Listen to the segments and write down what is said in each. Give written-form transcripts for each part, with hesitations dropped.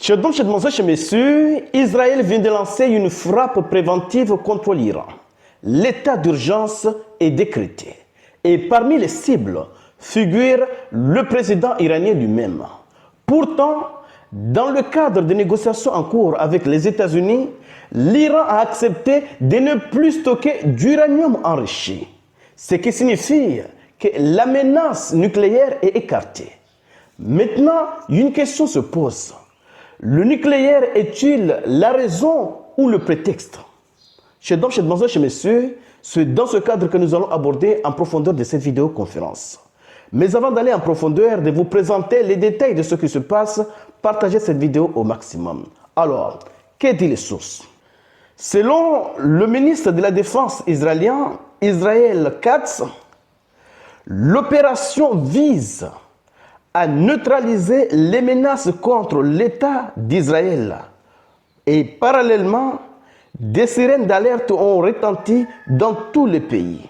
Donc, chez messieurs, Israël vient de lancer une frappe préventive contre l'Iran. L'état d'urgence est décrété. Et parmi les cibles figure le président iranien lui-même. Pourtant, dans le cadre des négociations en cours avec les États-Unis, l'Iran a accepté de ne plus stocker d'uranium enrichi. Ce qui signifie que la menace nucléaire est écartée. Maintenant, une question se pose. Le nucléaire est-il la raison ou le prétexte? Chez messieurs, c'est dans ce cadre que nous allons aborder en profondeur de cette vidéoconférence. Mais avant d'aller en profondeur, de vous présenter les détails de ce qui se passe, partagez cette vidéo au maximum. Alors, que dit les sources? Selon le ministre de la Défense israélien, Israël Katz, l'opération vise à neutraliser les menaces contre l'État d'Israël. Et parallèlement, des sirènes d'alerte ont retenti dans tous les pays.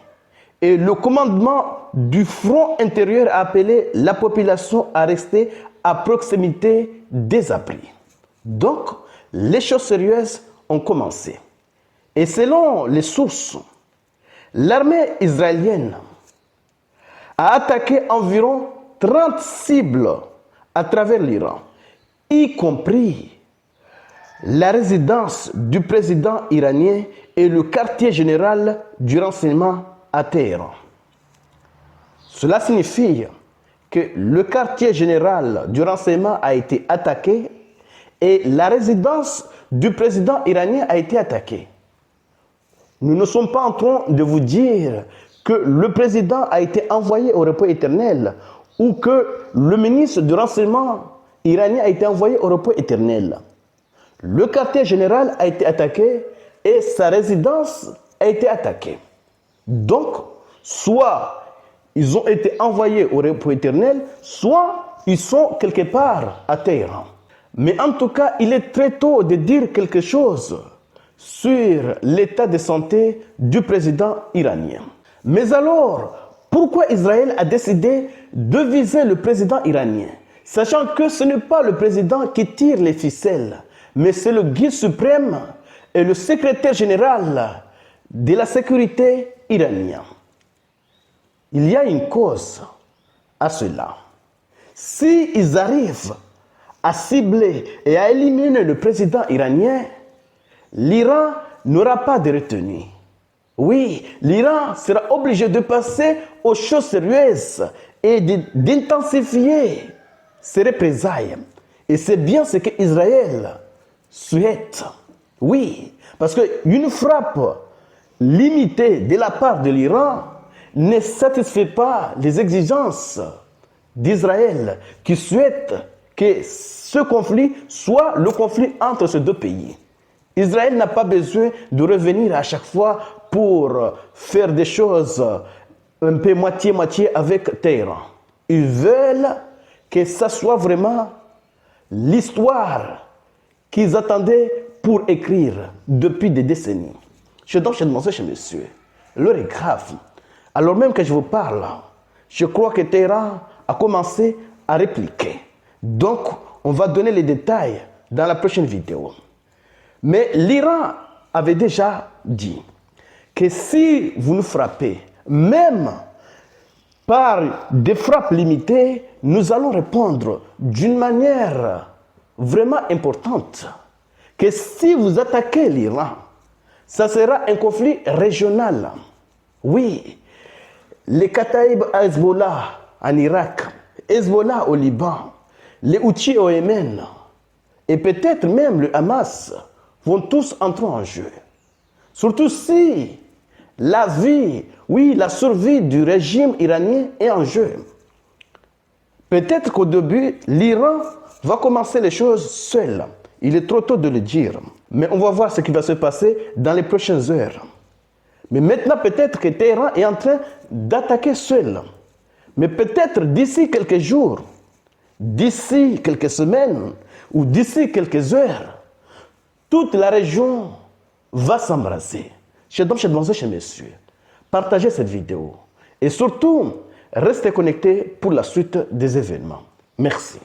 Et le commandement du front intérieur a appelé la population à rester à proximité des abris. Donc, les choses sérieuses ont commencé. Et selon les sources, l'armée israélienne a attaqué environ 30 cibles à travers l'Iran, y compris la résidence du président iranien et le quartier général du renseignement à Téhéran. Cela signifie que le quartier général du renseignement a été attaqué et la résidence du président iranien a été attaquée. Nous ne sommes pas en train de vous dire que le président a été envoyé au repos éternel ou que le ministre du renseignement iranien a été envoyé au repos éternel. Le quartier général a été attaqué et sa résidence a été attaquée. Donc, soit ils ont été envoyés au repos éternel, soit ils sont quelque part à Téhéran. Mais en tout cas, il est très tôt de dire quelque chose sur l'état de santé du président iranien. Mais alors, pourquoi Israël a décidé de viser le président iranien, sachant que ce n'est pas le président qui tire les ficelles, mais c'est le guide suprême et le secrétaire général de la sécurité iranien? Il y a une cause à cela. Si ils arrivent à cibler et à éliminer le président iranien, l'Iran n'aura pas de retenue. Oui, l'Iran sera obligé de passer aux choses sérieuses et d'intensifier ses représailles. Et c'est bien ce qu'Israël souhaite. Oui, parce qu'une frappe limitée de la part de l'Iran ne satisfait pas les exigences d'Israël qui souhaite que ce conflit soit le conflit entre ces deux pays. Israël n'a pas besoin de revenir à chaque fois pour faire des choses un peu moitié-moitié avec Téhéran. Ils veulent que ça soit vraiment l'histoire qu'ils attendaient pour écrire depuis des décennies. Je dois demander chez monsieur, l'heure est grave. Alors même que je vous parle, je crois que Téhéran a commencé à répliquer. Donc, on va donner les détails dans la prochaine vidéo. Mais l'Iran avait déjà dit que si vous nous frappez, même par des frappes limitées, nous allons répondre d'une manière vraiment importante. Que si vous attaquez l'Iran, ça sera un conflit régional. Oui, les Kataïb à Hezbollah en Irak, Hezbollah au Liban, les Houthis au Yémen, et peut-être même le Hamas, vont tous entrer en jeu. Surtout si la vie, oui, la survie du régime iranien est en jeu. Peut-être qu'au début, l'Iran va commencer les choses seul. Il est trop tôt de le dire. Mais on va voir ce qui va se passer dans les prochaines heures. Mais maintenant, peut-être que Téhéran est en train d'attaquer seul. Mais peut-être d'ici quelques jours, d'ici quelques semaines ou d'ici quelques heures, toute la région va s'embrasser. Chez messieurs, partagez cette vidéo. Et surtout, restez connectés pour la suite des événements. Merci.